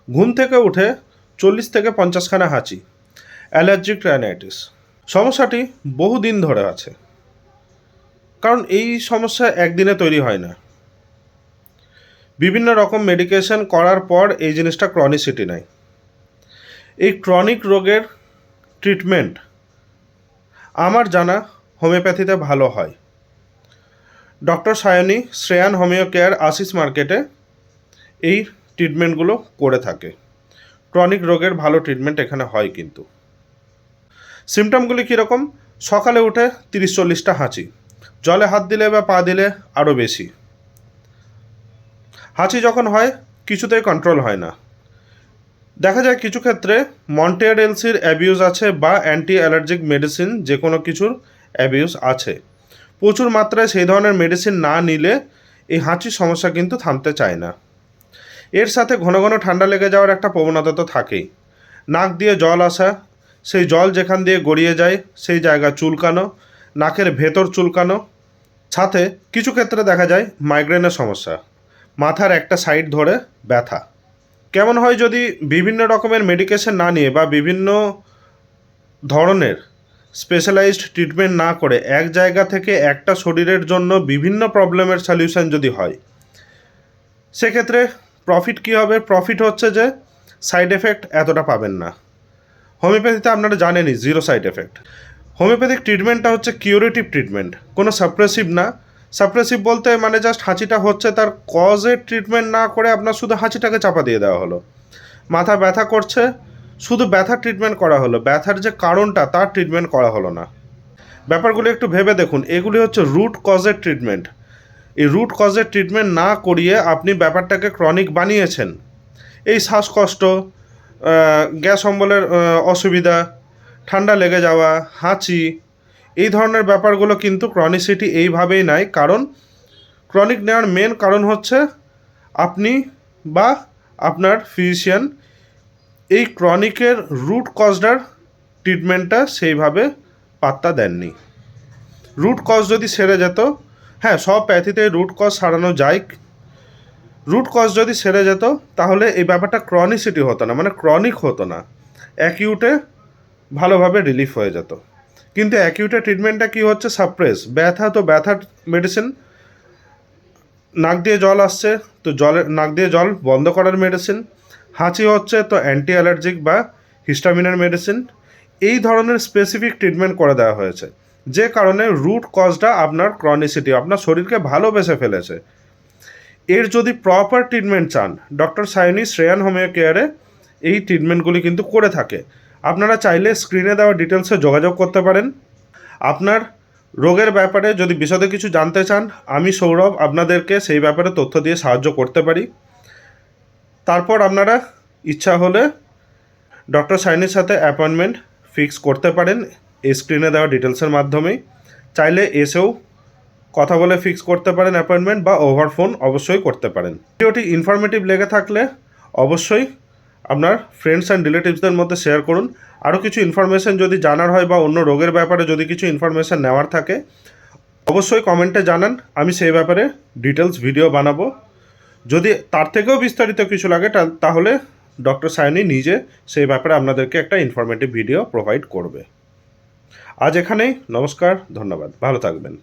ঘুম থেকে উঠে 40 থেকে 50খানা হাঁচি, অ্যালার্জিক রাইনাইটিস। সমস্যাটি বহুদিন ধরে আছে, কারণ এই সমস্যা একদিনে তৈরি হয় না। বিভিন্ন রকম মেডিকেশন করার পর এই জিনিসটা ক্রনিসিটি নেয়। এই ক্রনিক রোগের ট্রিটমেন্ট আমার জানা হোমিওপ্যাথিতে ভালো হয়। Doctor Sayani Shreyan homeo care Ashish মার্কেটে এই ট্রিটমেন্টগুলো করে থাকে। ক্রনিক রোগের ভালো ট্রিটমেন্ট এখানে হয়। কিন্তু সিমটমগুলি কীরকম? সকালে উঠে 30-40টা হাঁচি, জলে হাত দিলে বা পা দিলে আরও বেশি। হাঁচি যখন হয় কিছুতেই কন্ট্রোল হয় না। দেখা যায় কিছু ক্ষেত্রে মন্টেয়ার এলসির অ্যাবিউজ আছে বা অ্যান্টি অ্যালার্জিক মেডিসিন যে কোনো কিছুর অ্যাবিউজ আছে। প্রচুর মাত্রায় সেই ধরনের মেডিসিন না নিলে এই হাঁচির সমস্যা কিন্তু থামতে চায় না। এর সাথে ঘন ঘন ঠান্ডা লেগে যাওয়ার একটা প্রবণতা তো থাকেই। নাক দিয়ে জল আসা, সেই জল যেখান দিয়ে গড়িয়ে যায় সেই জায়গা চুলকানো, নাকের ভেতর চুলকানো, সাথে কিছু ক্ষেত্রে দেখা যায় মাইগ্রেনের সমস্যা, মাথার একটা সাইড ধরে ব্যথা। কেমন হয় যদি বিভিন্ন রকমের মেডিকেশন না নিয়ে বা বিভিন্ন ধরনের স্পেশালাইজড ট্রিটমেন্ট না করে এক জায়গা থেকে একটা শরীরের জন্য বিভিন্ন প্রবলেমের সলিউশন যদি হয়, সেক্ষেত্রে প্রফিট কী হবে? প্রফিট হচ্ছে যে সাইড এফেক্ট এতটা পাবেন না। হোমিওপ্যাথিতে আপনারা জানেনই জিরো সাইড এফেক্ট। হোমিওপ্যাথিক ট্রিটমেন্টটা হচ্ছে কিউরেটিভ ট্রিটমেন্ট, কোনো সাপ্রেসিভ না। সাপ্রেসিভ বলতে মানে জাস্ট হাঁচিটা হচ্ছে তার কজের ট্রিটমেন্ট না করে আপনার শুধু হাঁচিটাকে চাপা দিয়ে দেওয়া হলো। মাথা ব্যথা করছে, শুধু ব্যথার ট্রিটমেন্ট করা হলো, ব্যথার যে কারণটা তার ট্রিটমেন্ট করা হলো না। ব্যাপারগুলো একটু ভেবে দেখুন, এগুলি হচ্ছে রুট কজের ট্রিটমেন্ট। এই রুট কজের ট্রিটমেন্ট না করিয়ে আপনি ব্যাপারটাকে ক্রনিক বানিয়েছেন। এই শ্বাসকষ্ট, গ্যাস অম্বলের অসুবিধা, ঠান্ডা লেগে যাওয়া, হাঁচি, এই ধরনের ব্যাপারগুলো কিন্তু ক্রনিসিটি এইভাবেই নেয়। কারণ ক্রনিক নেওয়ার মেন কারণ হচ্ছে আপনি বা আপনার ফিজিশিয়ান এই ক্রনিকের রুট কজটার ট্রিটমেন্টটা সেইভাবে পাত্তা দেননি। রুট কজ যদি সেরে যেত, হ্যাঁ সব প্যাথিতে রুট কজ সারানো যায়, রুট কজ যদি সেরে যেত তাহলে এই ব্যাপারটা ক্রনিসিটি হতো না, মানে ক্রনিক হতো না, অ্যাকিউটে ভালোভাবে রিলিফ হয়ে যেত। কিন্তু অ্যাকিউটে ট্রিটমেন্টটা কী হচ্ছে? সাপ্রেস। ব্যথা তো ব্যথার মেডিসিন, নাক দিয়ে জল আসছে তো নাক দিয়ে জল বন্ধ করার মেডিসিন, হাঁচি হচ্ছে তো অ্যান্টি অ্যালার্জিক বা হিস্টামিনের মেডিসিন। এই ধরনের স্পেসিফিক ট্রিটমেন্ট করে দেওয়া হয়েছে, যে কারণে রুট কজটা আপনার ক্রনিসিটি, আপনার শরীরকে ভালোবেসে ফেলেছে। এর যদি প্রপার ট্রিটমেন্ট চান, ডক্টর সায়নী শ্রেয়ান হোমিও কেয়ারে এই ট্রিটমেন্টগুলি কিন্তু করে থাকে। আপনারা চাইলে স্ক্রিনে দেওয়া ডিটেলসে যোগাযোগ করতে পারেন। আপনার রোগের ব্যাপারে যদি বিশদে কিছু জানতে চান, আমি সৌরভ আপনাদেরকে সেই ব্যাপারে তথ্য দিয়ে সাহায্য করতে পারি। তারপর আপনারা ইচ্ছা হলে ডক্টর সায়নীর সাথে অ্যাপয়েন্টমেন্ট ফিক্স করতে পারেন এই স্ক্রিনে দেওয়া ডিটেলসের মাধ্যমেই। চাইলে এসেও কথা বলে ফিক্স করতে পারেন অ্যাপয়েন্টমেন্ট, বা ওভার ফোন অবশ্যই করতে পারেন। ভিডিওটি ইনফরমেটিভ লেগে থাকলে অবশ্যই আপনার ফ্রেন্ডস অ্যান্ড রিলেটিভসদের মধ্যে শেয়ার করুন। আরও কিছু ইনফরমেশান যদি জানার হয় বা অন্য রোগের ব্যাপারে যদি কিছু ইনফরমেশান নেওয়ার থাকে অবশ্যই কমেন্টে জানান, আমি সেই ব্যাপারে ডিটেলস ভিডিও বানাবো। যদি তার থেকেও বিস্তারিত কিছু লাগে তাহলে ডক্টর সায়নী নিজে সেই ব্যাপারে আপনাদেরকে একটা ইনফরমেটিভ ভিডিও প্রোভাইড করবে। আজ এখানেই, নমস্কার, ধন্যবাদ, ভালো থাকবেন।